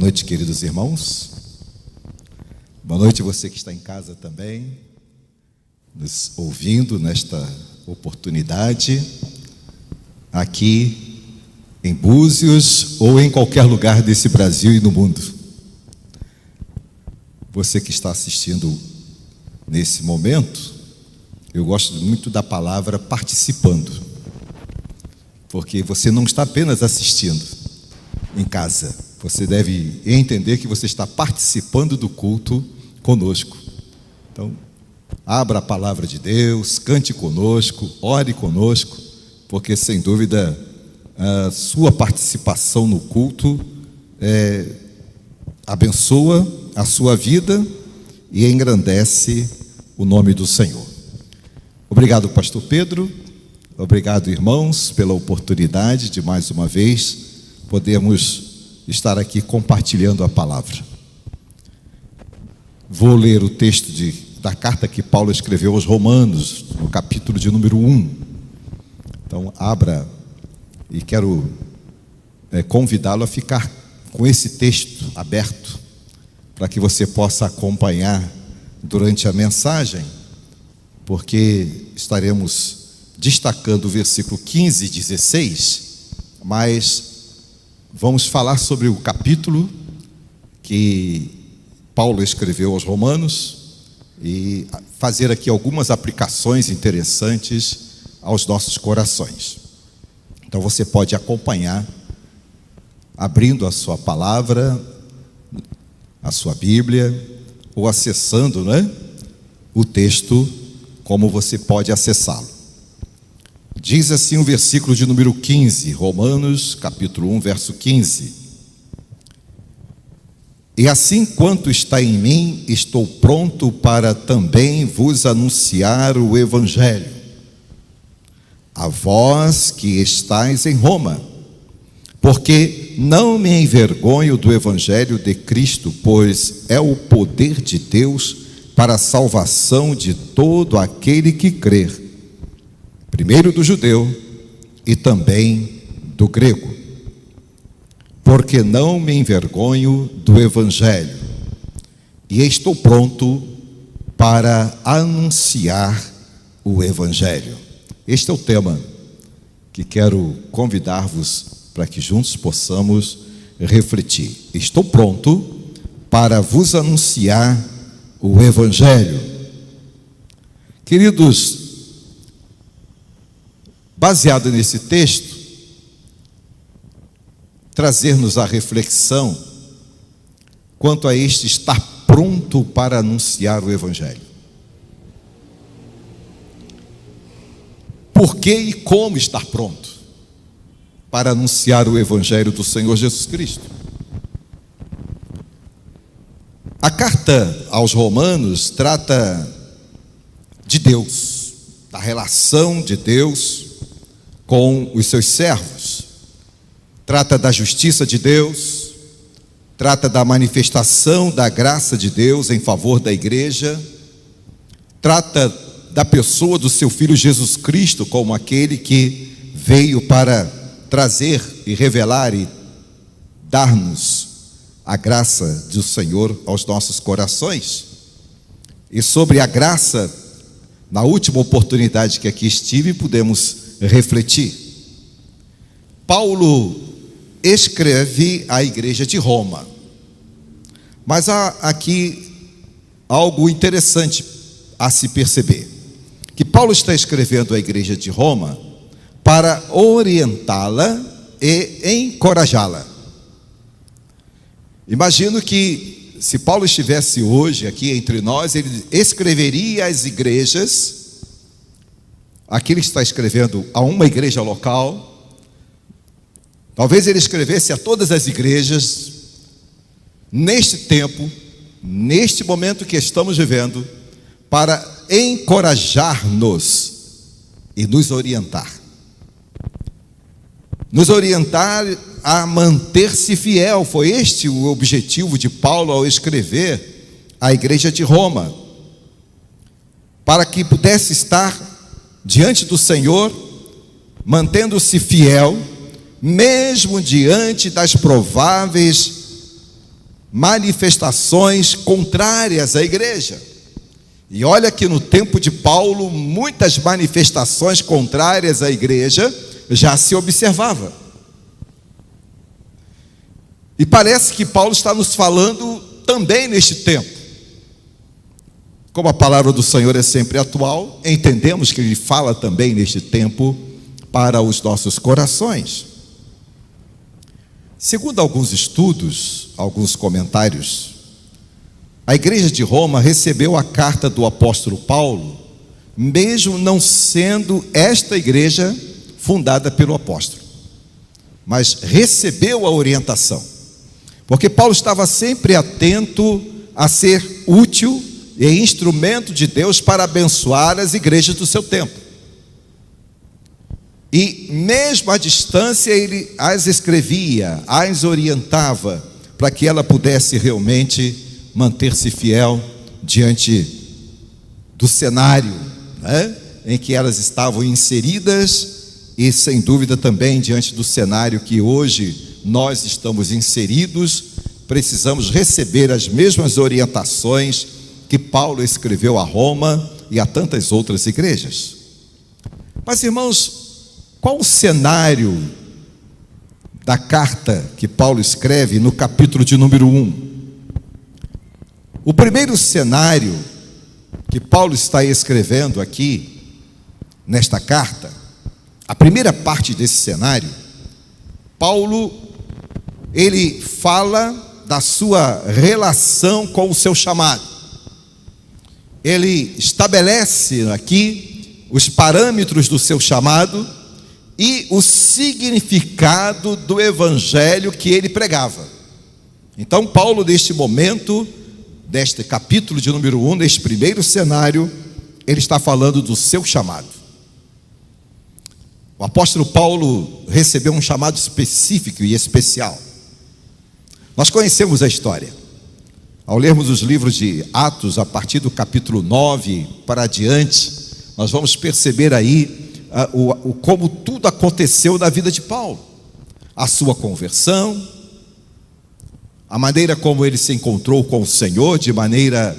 noite, queridos irmãos. Boa noite você que está em casa também, nos ouvindo nesta oportunidade, aqui em Búzios ou em qualquer lugar desse Brasil e no mundo. Você que está assistindo nesse momento, eu gosto muito da palavra participando, porque você não está apenas assistindo em casa, você deve entender que você está participando do culto conosco. Então, abra a palavra de Deus, cante conosco, ore conosco, porque sem dúvida a sua participação no culto abençoa a sua vida e engrandece o nome do Senhor. Obrigado, pastor Pedro, obrigado, irmãos, pela oportunidade de mais uma vez podermos estar aqui compartilhando a palavra. Vou ler o texto da carta que Paulo escreveu aos Romanos, no capítulo de número 1. Então, abra e quero convidá-lo a ficar com esse texto aberto, para que você possa acompanhar durante a mensagem, porque estaremos destacando o versículo 15 e 16, mas vamos falar sobre o capítulo que Paulo escreveu aos Romanos e fazer aqui algumas aplicações interessantes aos nossos corações. Então você pode acompanhar abrindo a sua palavra, a sua Bíblia, ou acessando, o texto, como você pode acessá-lo. Diz assim o versículo de número 15, Romanos, capítulo 1, verso 15. E assim quanto está em mim, estou pronto para também vos anunciar o Evangelho, a vós que estáis em Roma, porque não me envergonho do Evangelho de Cristo, pois é o poder de Deus para a salvação de todo aquele que crer, primeiro do judeu e também do grego. Porque não me envergonho do Evangelho, e estou pronto para anunciar o Evangelho. Este é o tema que quero convidar-vos para que juntos possamos refletir. Estou pronto para vos anunciar o Evangelho. Queridos, baseado nesse texto, trazer-nos a reflexão quanto a este estar pronto para anunciar o Evangelho. Por que e como estar pronto para anunciar o Evangelho do Senhor Jesus Cristo? A carta aos Romanos trata de Deus, da relação de Deus com os seus servos. Trata da justiça de Deus, trata da manifestação da graça de Deus em favor da igreja, trata da pessoa do seu Filho Jesus Cristo como aquele que veio para trazer e revelar e dar-nos a graça do Senhor aos nossos corações. E sobre a graça, na última oportunidade que aqui estive, pudemos refletir. Paulo escreve à igreja de Roma, mas há aqui algo interessante a se perceber, que Paulo está escrevendo à igreja de Roma para orientá-la e encorajá-la. Imagino que se Paulo estivesse hoje aqui entre nós, ele escreveria às igrejas. Aqui ele está escrevendo a uma igreja local. Talvez ele escrevesse a todas as igrejas neste tempo, neste momento que estamos vivendo, para encorajar-nos e nos orientar. Nos orientar a manter-se fiel. Foi este o objetivo de Paulo ao escrever à igreja de Roma, para que pudesse estar diante do Senhor, mantendo-se fiel, mesmo diante das prováveis manifestações contrárias à igreja. E olha que no tempo de Paulo, muitas manifestações contrárias à igreja já se observava. E parece que Paulo está nos falando também neste tempo. Como a palavra do Senhor é sempre atual, entendemos que ele fala também neste tempo para os nossos corações. Segundo alguns estudos, alguns comentários, a igreja de Roma recebeu a carta do apóstolo Paulo, mesmo não sendo esta igreja fundada pelo apóstolo, mas recebeu a orientação, porque Paulo estava sempre atento a ser útil e instrumento de Deus para abençoar as igrejas do seu tempo. E mesmo à distância ele as escrevia, as orientava, para que ela pudesse realmente manter-se fiel diante do cenário, né, em que elas estavam inseridas, e sem dúvida também diante do cenário que hoje nós estamos inseridos. Precisamos receber as mesmas orientações que Paulo escreveu a Roma e a tantas outras igrejas. Mas, irmãos, qual o cenário da carta que Paulo escreve no capítulo de número 1? O primeiro cenário que Paulo está escrevendo aqui, nesta carta, a primeira parte desse cenário, Paulo, ele fala da sua relação com o seu chamado. Ele estabelece aqui os parâmetros do seu chamado e o significado do evangelho que ele pregava. Então, Paulo, neste momento, deste capítulo de número 1, neste primeiro cenário, ele está falando do seu chamado. O apóstolo Paulo recebeu um chamado específico e especial. Nós conhecemos a história. Ao lermos os livros de Atos, a partir do capítulo 9 para adiante, nós vamos perceber aí como tudo aconteceu na vida de Paulo. A sua conversão, a maneira como ele se encontrou com o Senhor, de maneira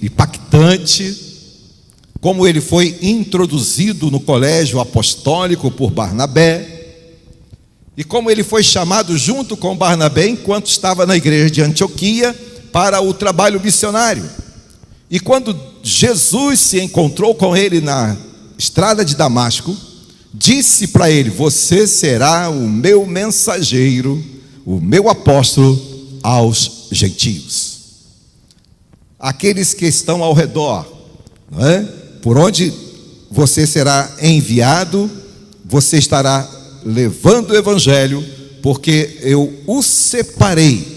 impactante, como ele foi introduzido no colégio apostólico por Barnabé, e como ele foi chamado junto com Barnabé, enquanto estava na igreja de Antioquia, para o trabalho missionário. E quando Jesus se encontrou com ele na estrada de Damasco, disse para ele: você será o meu mensageiro, o meu apóstolo aos gentios. Aqueles que estão ao redor, não é? Por onde você será enviado, você estará levando o evangelho, porque eu o separei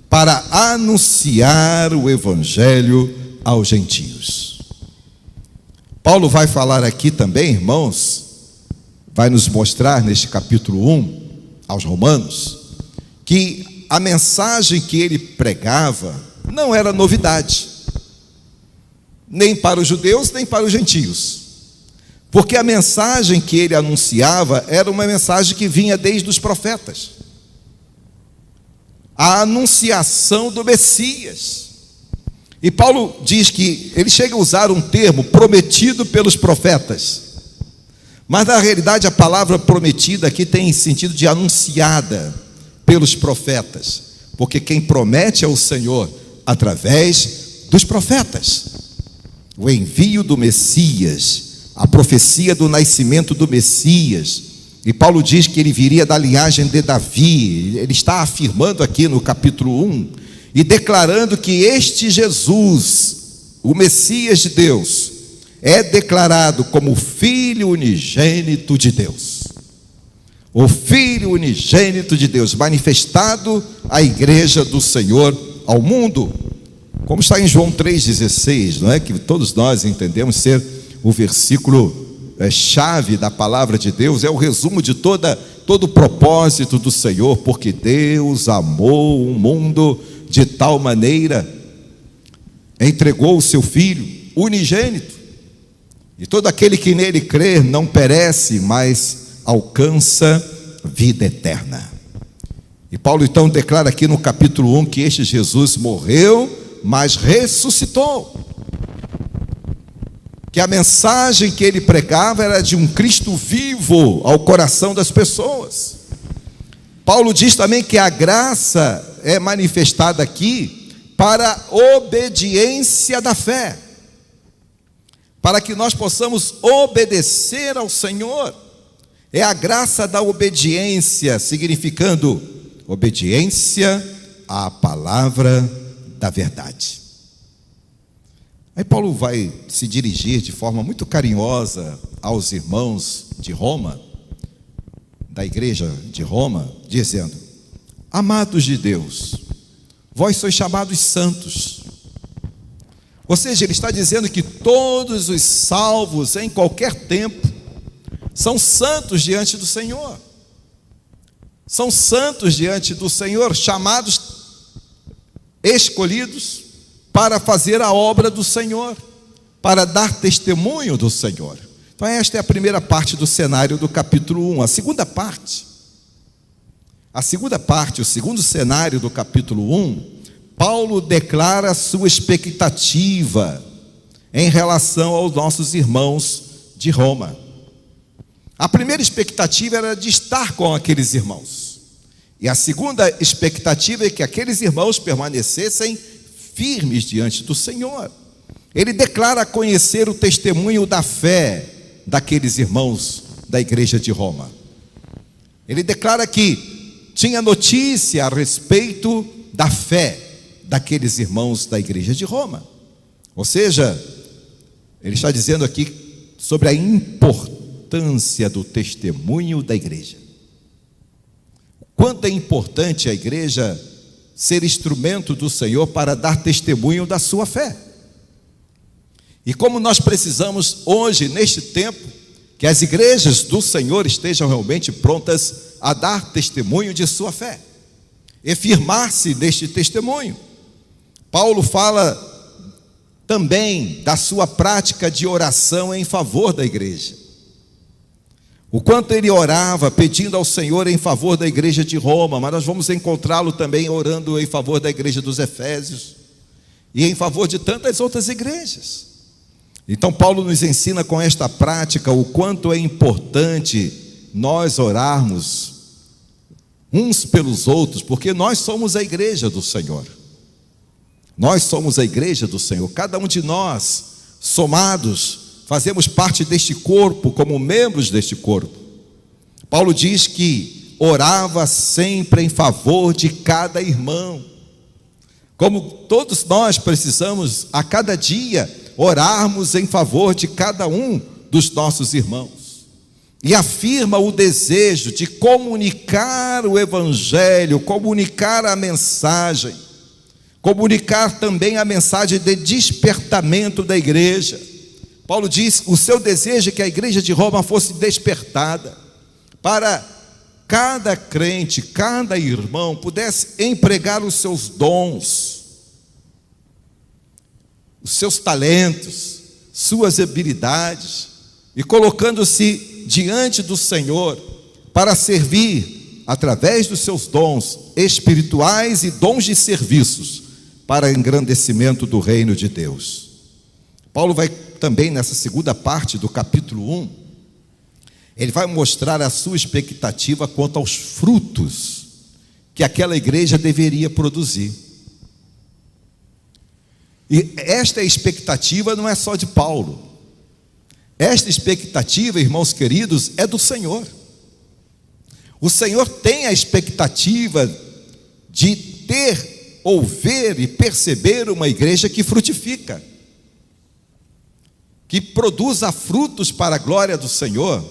para anunciar o evangelho aos gentios. Paulo vai falar aqui também, irmãos, vai nos mostrar neste capítulo 1 aos Romanos, que a mensagem que ele pregava não era novidade, nem para os judeus, nem para os gentios, porque a mensagem que ele anunciava era uma mensagem que vinha desde os profetas, a anunciação do Messias. E Paulo diz que ele chega a usar um termo prometido pelos profetas, mas na realidade a palavra prometida aqui tem sentido de anunciada pelos profetas, porque quem promete é o Senhor através dos profetas. O envio do Messias, a profecia do nascimento do Messias. E Paulo diz que ele viria da linhagem de Davi. Ele está afirmando aqui no capítulo 1 e declarando que este Jesus, o Messias de Deus, é declarado como o Filho unigênito de Deus. O Filho unigênito de Deus, manifestado à igreja do Senhor ao mundo, como está em João 3,16, não é? Que todos nós entendemos ser o versículo chave da palavra de Deus, é o resumo de todo o propósito do Senhor, porque Deus amou o mundo de tal maneira, entregou o seu Filho unigênito, e todo aquele que nele crer não perece, mas alcança vida eterna. E Paulo então declara aqui no capítulo 1 que este Jesus morreu, mas ressuscitou. Que a mensagem que ele pregava era de um Cristo vivo ao coração das pessoas. Paulo diz também que a graça é manifestada aqui para a obediência da fé, para que nós possamos obedecer ao Senhor. É a graça da obediência, significando obediência à palavra da verdade. Aí Paulo vai se dirigir de forma muito carinhosa aos irmãos de Roma, da igreja de Roma, dizendo: amados de Deus, vós sois chamados santos. Ou seja, ele está dizendo que todos os salvos em qualquer tempo são santos diante do Senhor. São santos diante do Senhor, chamados, escolhidos para fazer a obra do Senhor, para dar testemunho do Senhor. Então esta é a primeira parte do cenário do capítulo 1. A segunda parte, o segundo cenário do capítulo 1, Paulo declara sua expectativa em relação aos nossos irmãos de Roma. A primeira expectativa era de estar com aqueles irmãos. E a segunda expectativa é que aqueles irmãos permanecessem firmes diante do Senhor. Ele declara conhecer o testemunho da fé daqueles irmãos da igreja de Roma. Ele declara que tinha notícia a respeito da fé daqueles irmãos da igreja de Roma. Ou seja, ele está dizendo aqui sobre a importância do testemunho da igreja. Quanto é importante a igreja ser instrumento do Senhor para dar testemunho da sua fé. E como nós precisamos hoje, neste tempo, que as igrejas do Senhor estejam realmente prontas a dar testemunho de sua fé e firmar-se neste testemunho. Paulo fala também da sua prática de oração em favor da igreja. O quanto ele orava pedindo ao Senhor em favor da igreja de Roma, mas nós vamos encontrá-lo também orando em favor da igreja dos Efésios e em favor de tantas outras igrejas. Então Paulo nos ensina com esta prática o quanto é importante nós orarmos uns pelos outros, porque nós somos a igreja do Senhor. Nós somos a igreja do Senhor. Cada um de nós, somados, fazemos parte deste corpo, como membros deste corpo. Paulo diz que orava sempre em favor de cada irmão. Como todos nós precisamos, a cada dia, orarmos em favor de cada um dos nossos irmãos. E afirma o desejo de comunicar o evangelho, comunicar a mensagem, comunicar também a mensagem de despertamento da igreja. Paulo diz, o seu desejo é que a igreja de Roma fosse despertada, para cada crente, cada irmão pudesse empregar os seus dons, os seus talentos, suas habilidades, e colocando-se diante do Senhor para servir através dos seus dons espirituais e dons de serviços para engrandecimento do reino de Deus. Paulo vai também nessa segunda parte do capítulo 1, ele vai mostrar a sua expectativa quanto aos frutos que aquela igreja deveria produzir. E esta expectativa não é só de Paulo. Esta expectativa, irmãos queridos, é do Senhor. O Senhor tem a expectativa de ter, ou ver e perceber uma igreja que frutifica, que produza frutos para a glória do Senhor,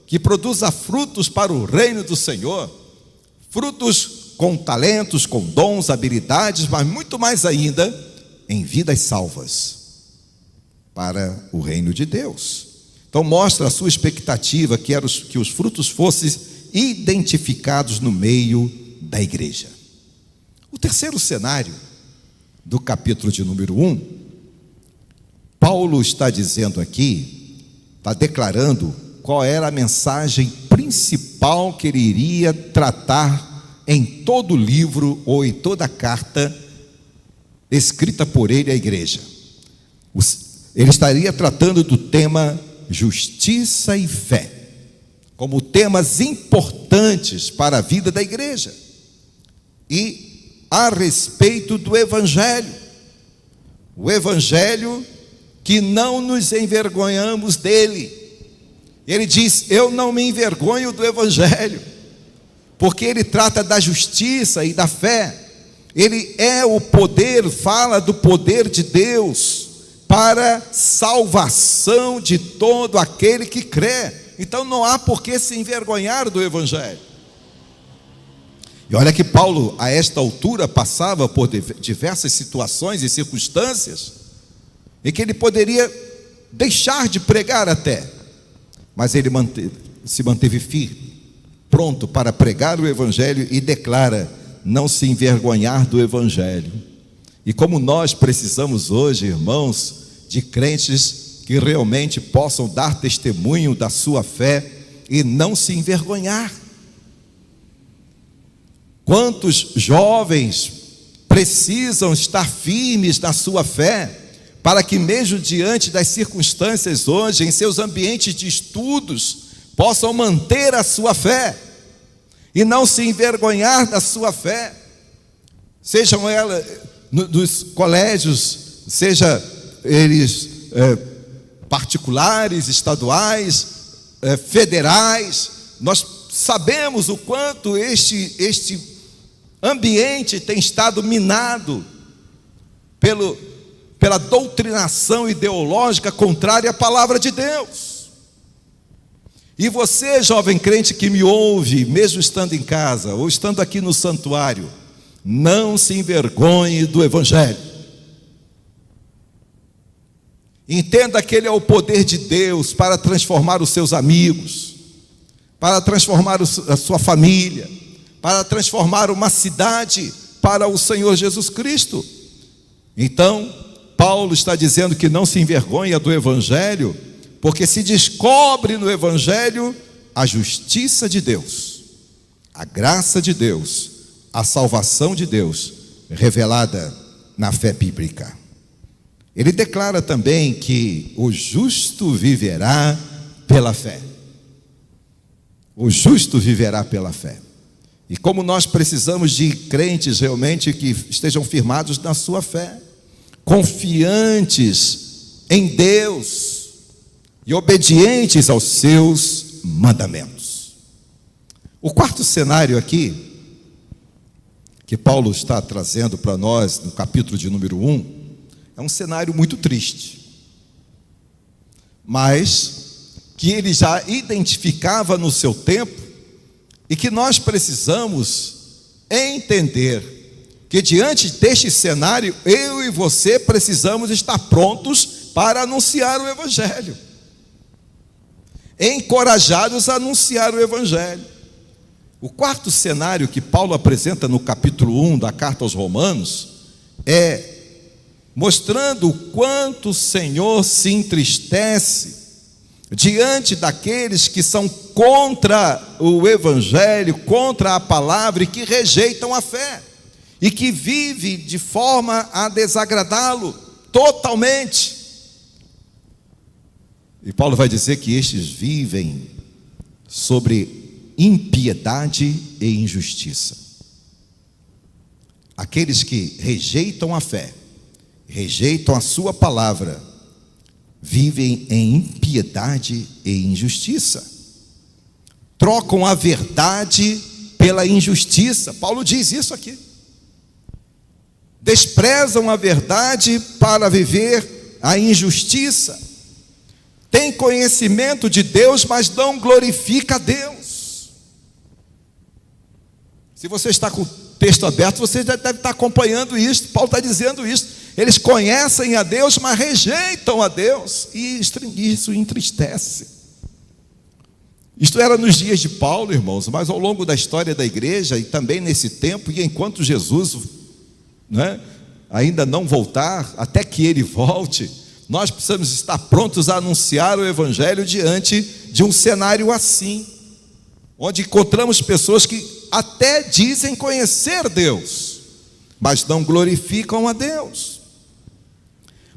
que produza frutos para o reino do Senhor, frutos com talentos, com dons, habilidades, mas muito mais ainda, em vidas salvas, para o reino de Deus. Então mostra a sua expectativa, que era que os frutos fossem identificados no meio da igreja. O terceiro cenário do capítulo de número 1, Paulo está dizendo aqui, está declarando qual era a mensagem principal que ele iria tratar em todo livro ou em toda carta escrita por ele à igreja. Ele estaria tratando do tema justiça e fé, como temas importantes para a vida da igreja, e a respeito do Evangelho, o Evangelho que não nos envergonhamos dele. Ele diz: eu não me envergonho do Evangelho, porque ele trata da justiça e da fé. Ele é o poder, fala do poder de Deus para salvação de todo aquele que crê. Então não há por que se envergonhar do Evangelho. E olha que Paulo, a esta altura, passava por diversas situações e circunstâncias em que ele poderia deixar de pregar até, mas ele se manteve firme, pronto para pregar o Evangelho, e declara não se envergonhar do Evangelho. E como nós precisamos hoje, irmãos, de crentes que realmente possam dar testemunho da sua fé e não se envergonhar. Quantos jovens precisam estar firmes na sua fé, para que mesmo diante das circunstâncias hoje, em seus ambientes de estudos, possam manter a sua fé e não se envergonhar da sua fé, sejam elas nos colégios, seja eles particulares, estaduais, federais. Nós sabemos o quanto este ambiente tem estado minado pela doutrinação ideológica contrária à palavra de Deus. E você, jovem crente que me ouve, mesmo estando em casa ou estando aqui no santuário, não se envergonhe do Evangelho. Entenda que ele é o poder de Deus para transformar os seus amigos, para transformar a sua família, para transformar uma cidade para o Senhor Jesus Cristo. Então, Paulo está dizendo que não se envergonha do Evangelho, porque se descobre no Evangelho a justiça de Deus, a graça de Deus, a salvação de Deus, revelada na fé bíblica. Ele declara também que o justo viverá pela fé. O justo viverá pela fé. E como nós precisamos de crentes realmente que estejam firmados na sua fé, confiantes em Deus e obedientes aos seus mandamentos. O quarto cenário aqui, que Paulo está trazendo para nós no capítulo de número 1, é um cenário muito triste, mas que ele já identificava no seu tempo, e que nós precisamos entender que diante deste cenário, eu e você precisamos estar prontos para anunciar o Evangelho, encorajados a anunciar o Evangelho. O quarto cenário que Paulo apresenta no capítulo 1 da carta aos Romanos é mostrando o quanto o Senhor se entristece diante daqueles que são contra o Evangelho, contra a palavra, e que rejeitam a fé, e que vivem de forma a desagradá-lo totalmente. E Paulo vai dizer que estes vivem sobre impiedade e injustiça. Aqueles que rejeitam a fé, rejeitam a sua palavra, vivem em impiedade e injustiça. Trocam a verdade pela injustiça. Paulo diz isso aqui. Desprezam a verdade para viver a injustiça. Tem conhecimento de Deus, mas não glorifica a Deus. Se você está com o texto aberto, você já deve estar acompanhando isso. Paulo está dizendo isso. Eles conhecem a Deus, mas rejeitam a Deus, e isso entristece. Isto era nos dias de Paulo, irmãos, mas ao longo da história da igreja, e também nesse tempo, e enquanto Jesus ainda não voltar, até que ele volte, nós precisamos estar prontos a anunciar o Evangelho diante de um cenário assim, onde encontramos pessoas que até dizem conhecer Deus, mas não glorificam a Deus.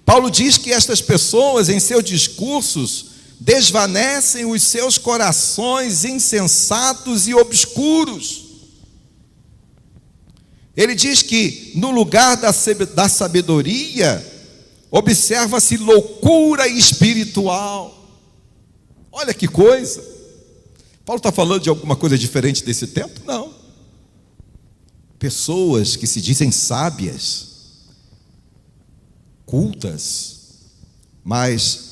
Paulo diz que estas pessoas, em seus discursos, desvanecem os seus corações insensatos e obscuros. Ele diz que no lugar da sabedoria, observa-se loucura espiritual. Olha que coisa. Paulo está falando de alguma coisa diferente desse tempo? Não. Pessoas que se dizem sábias, cultas, mas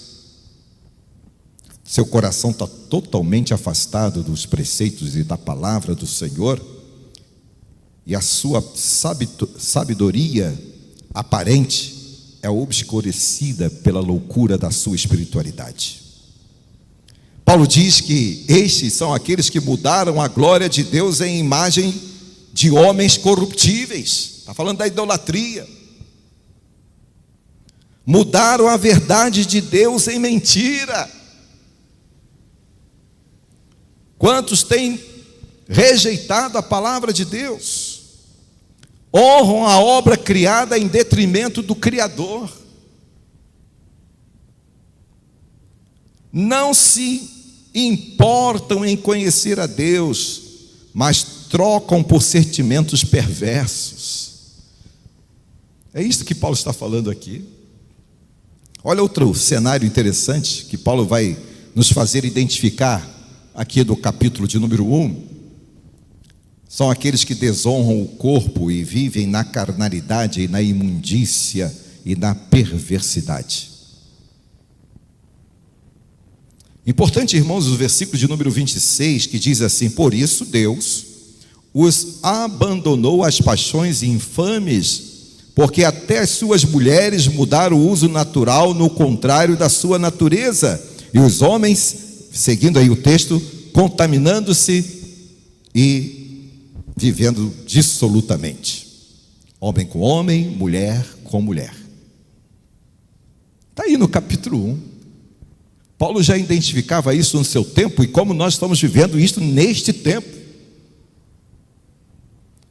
seu coração está totalmente afastado dos preceitos e da palavra do Senhor, e a sua sabedoria aparente é obscurecida pela loucura da sua espiritualidade. Paulo diz que estes são aqueles que mudaram a glória de Deus em imagem de homens corruptíveis. Está falando da idolatria. Mudaram a verdade de Deus em mentira. Quantos têm rejeitado a palavra de Deus? Honram a obra criada em detrimento do Criador. Não se importam em conhecer a Deus, mas trocam por sentimentos perversos. É isso que Paulo está falando aqui. Olha outro cenário interessante que Paulo vai nos fazer identificar aqui do capítulo de número 1. São aqueles que desonram o corpo e vivem na carnalidade e na imundícia e na perversidade. Importante, irmãos, o versículo de número 26, que diz assim: por isso Deus os abandonou às paixões infames, porque até as suas mulheres mudaram o uso natural no contrário da sua natureza, e os homens, seguindo aí o texto, contaminando-se e vivendo dissolutamente, homem com homem, mulher com mulher. Está aí no capítulo 1. Paulo já identificava isso no seu tempo, e como nós estamos vivendo isso neste tempo.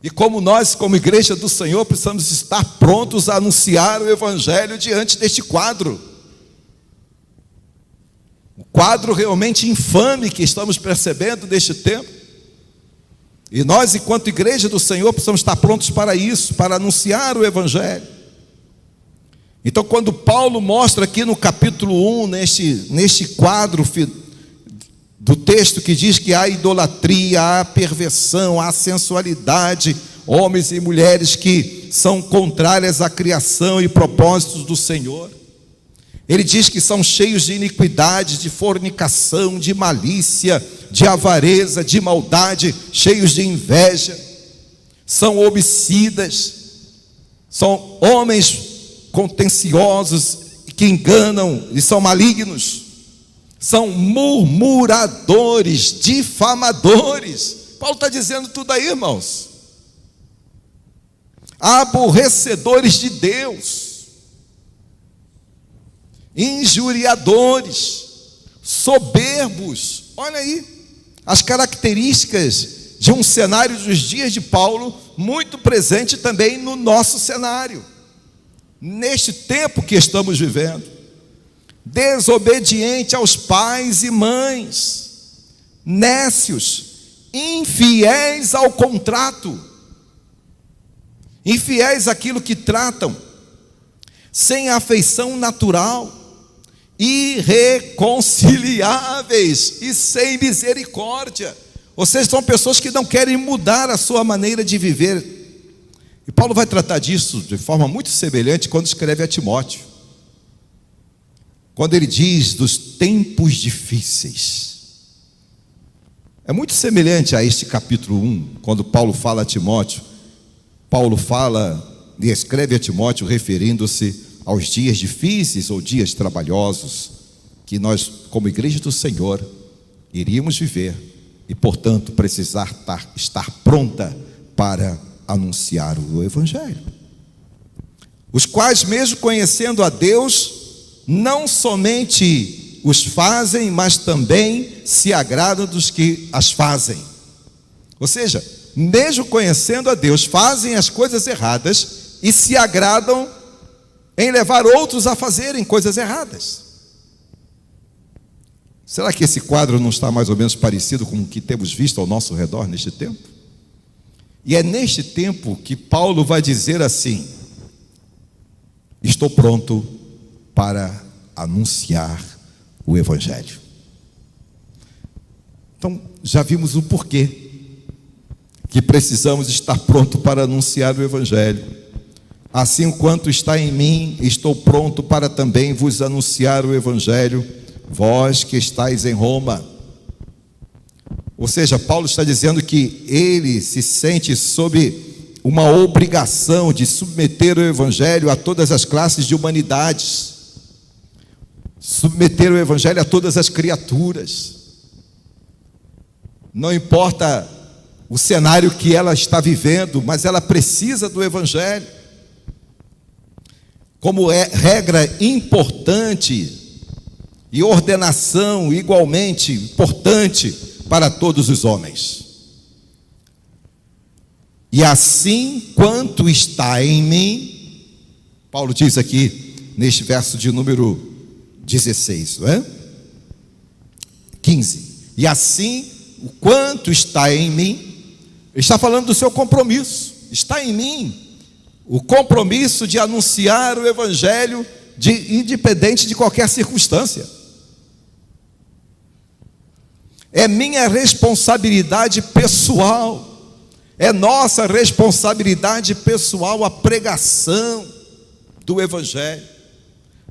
E como nós, como igreja do Senhor, precisamos estar prontos a anunciar o Evangelho diante deste quadro. O quadro realmente infame que estamos percebendo neste tempo. E nós, enquanto igreja do Senhor, precisamos estar prontos para isso, para anunciar o Evangelho. Então, quando Paulo mostra aqui no capítulo 1, neste quadro do texto que diz que há idolatria, há perversão, há sensualidade, homens e mulheres que são contrárias à criação e propósitos do Senhor. Ele diz que são cheios de iniquidade, de fornicação, de malícia, de avareza, de maldade, cheios de inveja, são homicidas, são homens contenciosos que enganam e são malignos, são murmuradores, difamadores. Paulo está dizendo tudo aí, irmãos. Aborrecedores de Deus, injuriadores, soberbos. Olha aí as características de um cenário dos dias de Paulo, muito presente também no nosso cenário, neste tempo que estamos vivendo. Desobediente aos pais e mães, nécios, infiéis ao contrato, infiéis àquilo que tratam, sem afeição natural, irreconciliáveis e sem misericórdia. Ou seja, são pessoas que não querem mudar a sua maneira de viver. E Paulo vai tratar disso de forma muito semelhante quando escreve a Timóteo. Quando ele diz dos tempos difíceis. É muito semelhante a este capítulo 1, quando Paulo fala a Timóteo. Paulo fala e escreve a Timóteo referindo-se aos dias difíceis ou dias trabalhosos que nós, como igreja do Senhor, iríamos viver e, portanto, precisar estar pronta para anunciar o Evangelho. Os quais, mesmo conhecendo a Deus, não somente os fazem, mas também se agradam dos que as fazem. Ou seja, mesmo conhecendo a Deus, fazem as coisas erradas e se agradam em levar outros a fazerem coisas erradas. Será que esse quadro não está mais ou menos parecido com o que temos visto ao nosso redor neste tempo? E é neste tempo que Paulo vai dizer assim: estou pronto para anunciar o Evangelho. Então, já vimos o porquê que precisamos estar pronto para anunciar o Evangelho. Assim, quanto está em mim, estou pronto para também vos anunciar o Evangelho, vós que estáis em Roma. Ou seja, Paulo está dizendo que ele se sente sob uma obrigação de submeter o Evangelho a todas as classes de humanidades, submeter o Evangelho a todas as criaturas. Não importa o cenário que ela está vivendo, mas ela precisa do Evangelho. Como é regra importante e ordenação igualmente importante para todos os homens. E assim quanto está em mim, Paulo diz aqui neste verso de número 16, não é? 15. E assim o quanto está em mim, ele está falando do seu compromisso. Está em mim o compromisso de anunciar o Evangelho, independente de qualquer circunstância. É minha responsabilidade pessoal, é nossa responsabilidade pessoal a pregação do Evangelho,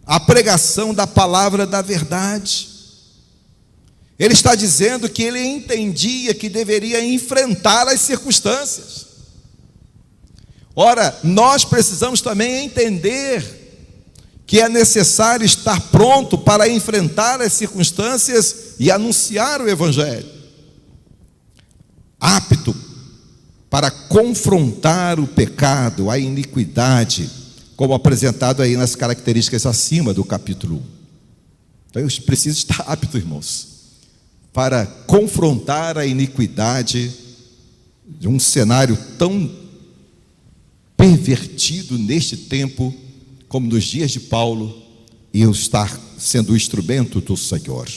a pregação da palavra da verdade. Ele está dizendo que ele entendia que deveria enfrentar as circunstâncias. Ora, nós precisamos também entender que é necessário estar pronto para enfrentar as circunstâncias e anunciar o Evangelho, apto para confrontar o pecado, a iniquidade, como apresentado aí nas características acima do capítulo 1. Então eu preciso estar apto, irmãos, para confrontar a iniquidade de um cenário tão pervertido neste tempo, como nos dias de Paulo, e eu estar sendo o instrumento do Senhor.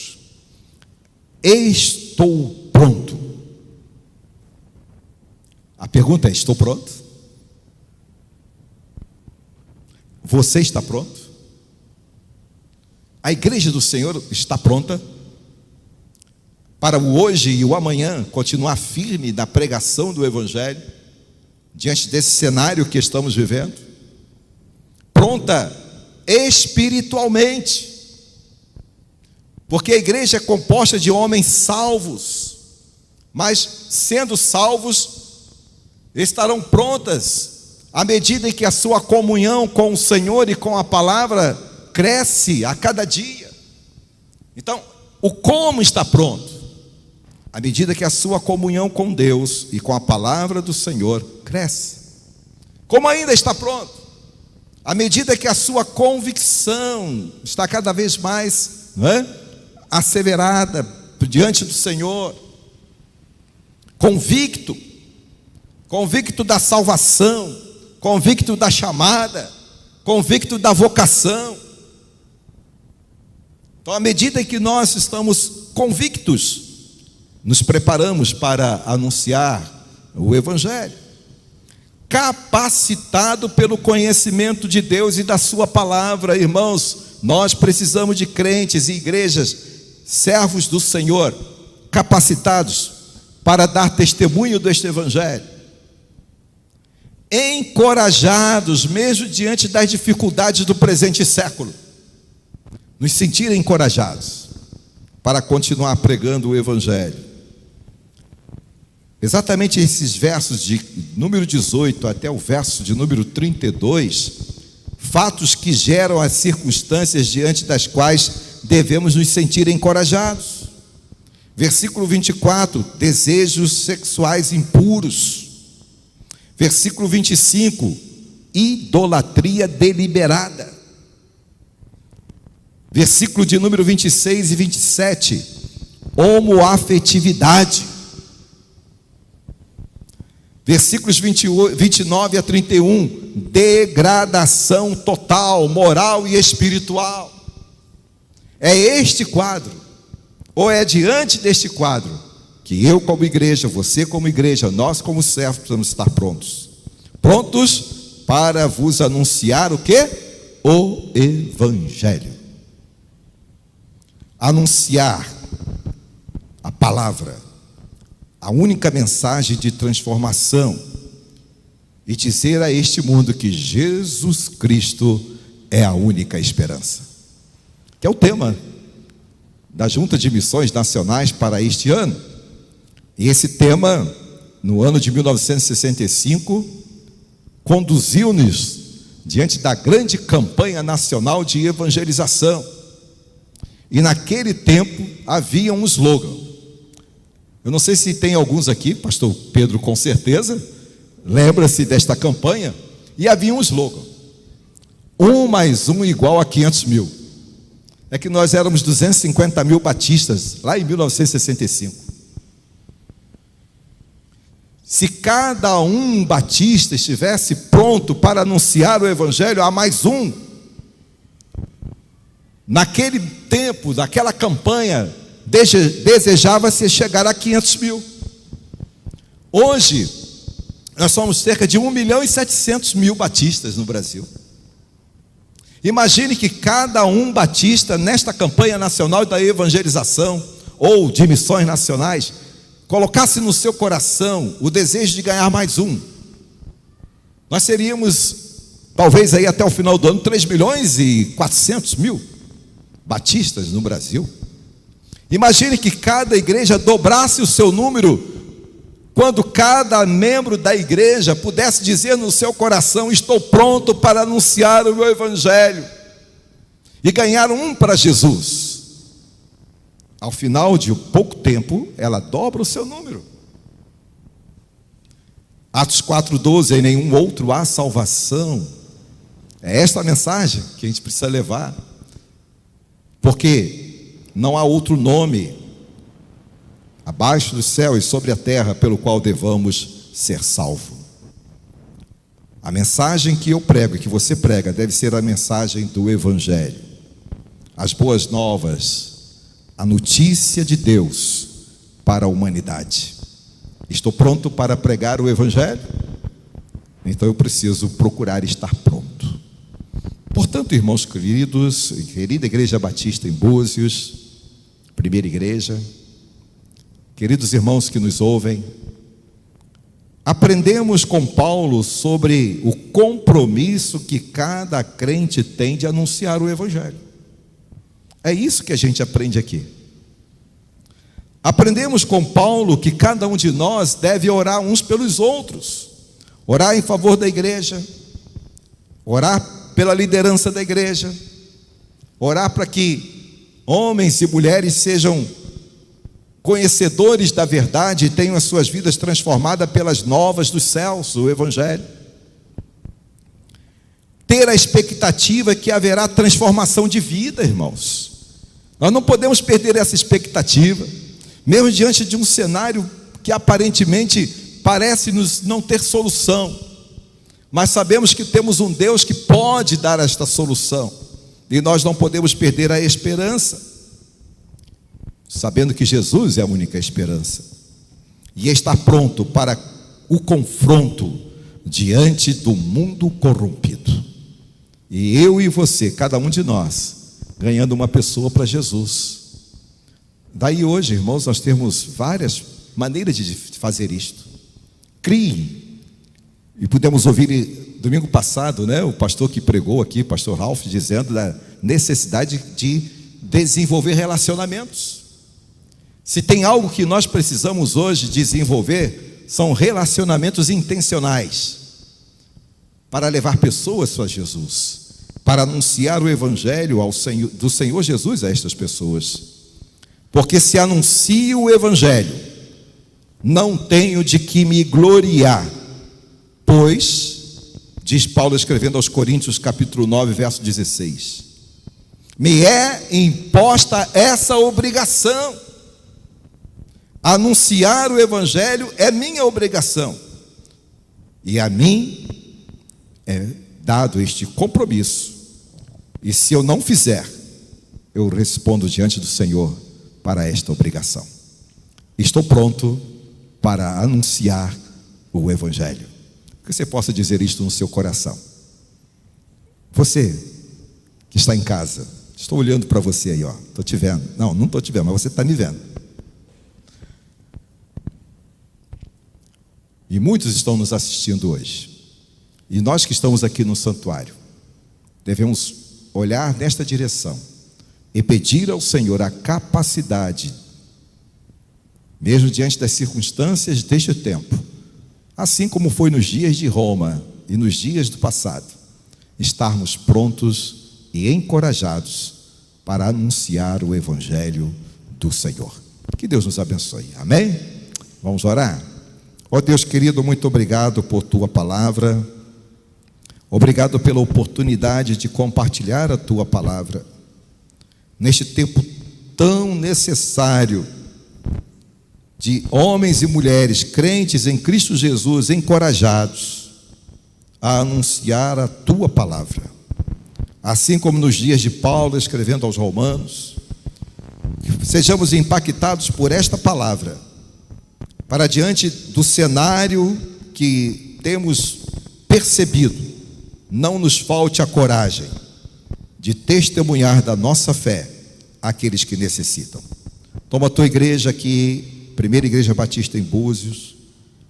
Estou pronto. A pergunta é: estou pronto? Você está pronto? A igreja do Senhor está pronta para o hoje e o amanhã continuar firme na pregação do Evangelho, diante desse cenário que estamos vivendo? Pronta espiritualmente, porque a igreja é composta de homens salvos, mas sendo salvos, estarão prontas à medida em que a sua comunhão com o Senhor e com a palavra cresce a cada dia. Então, o como está pronto? À medida que a sua comunhão com Deus e com a palavra do Senhor cresce. Como ainda está pronto? À medida que a sua convicção está cada vez mais, não é, asseverada diante do Senhor, convicto da salvação, convicto da chamada, convicto da vocação. Então, à medida que nós estamos convictos, nos preparamos para anunciar o Evangelho, capacitado pelo conhecimento de Deus e da sua palavra. Irmãos, nós precisamos de crentes e igrejas, servos do Senhor, capacitados para dar testemunho deste Evangelho, encorajados mesmo diante das dificuldades do presente século, nos sentirem encorajados para continuar pregando o Evangelho. Exatamente esses versos de número 18 até o verso de número 32, fatos que geram as circunstâncias diante das quais devemos nos sentir encorajados. Versículo 24, desejos sexuais impuros. Versículo 25, idolatria deliberada. Versículo de número 26 e 27, homoafetividade. Versículos 29 a 31, degradação total, moral e espiritual. É este quadro, ou é diante deste quadro, que eu como igreja, você como igreja, nós como servos precisamos estar prontos. Prontos para vos anunciar o quê? O Evangelho. Anunciar a palavra, a única mensagem de transformação, e dizer a este mundo que Jesus Cristo é a única esperança, que é o tema da Junta de Missões Nacionais para este ano. E esse tema, no ano de 1965, conduziu-nos diante da grande campanha nacional de evangelização. E naquele tempo havia um slogan. Eu não sei se tem alguns aqui, pastor Pedro com certeza lembra-se desta campanha. E havia um slogan: 1 mais 1 igual a 500 mil. É que nós éramos 250 mil batistas lá em 1965. Se cada um batista estivesse pronto para anunciar o Evangelho a mais um, naquele tempo, naquela campanha, desejava-se chegar a 500 mil. Hoje, nós somos cerca de 1.700.000 batistas no Brasil. Imagine que cada um batista, nesta campanha nacional da evangelização, ou de missões nacionais, colocasse no seu coração o desejo de ganhar mais um. Nós seríamos, talvez aí até o final do ano, 3.400.000 batistas no Brasil. Imagine que cada igreja dobrasse o seu número, quando cada membro da igreja pudesse dizer no seu coração: estou pronto para anunciar o meu Evangelho, e ganhar um para Jesus. Ao final de pouco tempo, ela dobra o seu número. Atos 4,12, em nenhum outro há salvação. É esta a mensagem que a gente precisa levar, porque não há outro nome abaixo do céu e sobre a terra pelo qual devamos ser salvos. A mensagem que eu prego e que você prega deve ser a mensagem do Evangelho, as boas novas, a notícia de Deus para a humanidade. Estou pronto para pregar o Evangelho? Então eu preciso procurar estar pronto. Portanto, irmãos queridos, querida Igreja Batista em Búzios, primeira igreja, queridos irmãos que nos ouvem, aprendemos com Paulo sobre o compromisso que cada crente tem de anunciar o Evangelho. É isso que a gente aprende aqui. Aprendemos com Paulo que cada um de nós deve orar uns pelos outros, orar em favor da igreja, orar pela liderança da igreja, orar para que homens e mulheres sejam conhecedores da verdade e tenham as suas vidas transformadas pelas novas dos céus, o Evangelho. Ter a expectativa que haverá transformação de vida, irmãos. Nós não podemos perder essa expectativa, mesmo diante de um cenário que aparentemente parece-nos não ter solução, mas sabemos que temos um Deus que pode dar esta solução, e nós não podemos perder a esperança, sabendo que Jesus é a única esperança, e estar pronto para o confronto diante do mundo corrompido. E eu e você, cada um de nós, ganhando uma pessoa para Jesus. Daí hoje, irmãos, nós temos várias maneiras de fazer isto. Crie. E pudemos ouvir domingo passado, o pastor que pregou aqui, pastor Ralph, dizendo da necessidade de desenvolver relacionamentos. Se tem algo que nós precisamos hoje desenvolver, são relacionamentos intencionais, para levar pessoas a Jesus, para anunciar o Evangelho do Senhor Jesus a estas pessoas. Porque se anuncio o Evangelho, não tenho de que me gloriar, pois, diz Paulo escrevendo aos Coríntios capítulo 9, verso 16, me é imposta essa obrigação. Anunciar o Evangelho é minha obrigação. E a mim é dado este compromisso. E se eu não fizer, eu respondo diante do Senhor para esta obrigação. Estou pronto para anunciar o Evangelho. Que você possa dizer isto no seu coração. Você que está em casa, estou olhando para você aí, ó. Estou te vendo. Não estou te vendo, mas você está me vendo. E muitos estão nos assistindo hoje. E nós que estamos aqui no santuário, devemos olhar nesta direção e pedir ao Senhor a capacidade, mesmo diante das circunstâncias deste tempo, assim como foi nos dias de Roma e nos dias do passado, estarmos prontos e encorajados para anunciar o Evangelho do Senhor. Que Deus nos abençoe. Amém? Vamos orar? Ó Deus querido, muito obrigado por Tua palavra. Obrigado pela oportunidade de compartilhar a Tua palavra neste tempo tão necessário de homens e mulheres crentes em Cristo Jesus, encorajados a anunciar a Tua palavra, assim como nos dias de Paulo escrevendo aos Romanos. Sejamos impactados por esta palavra, para diante do cenário que temos percebido, não nos falte a coragem de testemunhar da nossa fé àqueles que necessitam. Toma a tua igreja aqui, Primeira Igreja Batista em Búzios,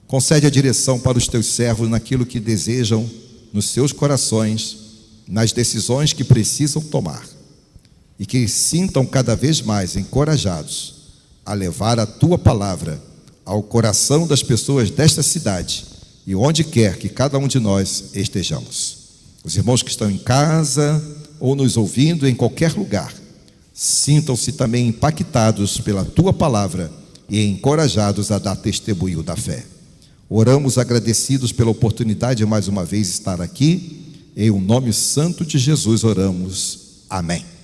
concede a direção para os teus servos naquilo que desejam nos seus corações, nas decisões que precisam tomar, e que sintam cada vez mais encorajados a levar a tua palavra ao coração das pessoas desta cidade e onde quer que cada um de nós estejamos. Os irmãos que estão em casa ou nos ouvindo em qualquer lugar, sintam-se também impactados pela tua palavra e encorajados a dar testemunho da fé. Oramos agradecidos pela oportunidade de mais uma vez estar aqui. Em o nome santo de Jesus oramos. Amém.